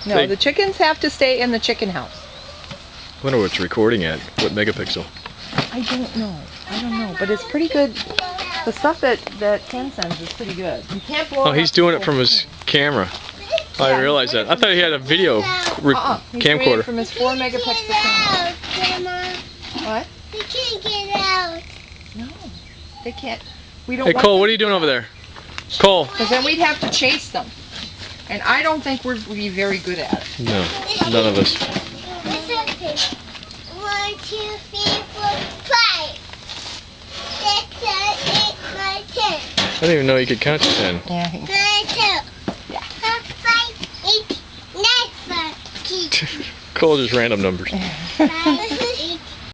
No, the chickens have to stay in the chicken house. I wonder what it's recording at. What megapixel? I don't know. I don't know, but it's pretty good. The stuff that Ken sends is pretty good. You can't blow. Oh, he's doing it from his camera. Oh, I realized that. I thought he had a video He's doing camcorder. it from his 4 megapixel camera. What? They can't get out. No, they can't. We don't. Hey want Cole, them what are you doing over there? Cole. Because then we'd have to chase them, and I don't think we'd be very good at it. No, none of us. 1, 2, 3, 4, 5. 6, 7, 8, 9, 10. I didn't even know you could count to 10. Yeah. 9, 2. Yeah. 5, 8, 9, 10. Cole just random numbers. 5,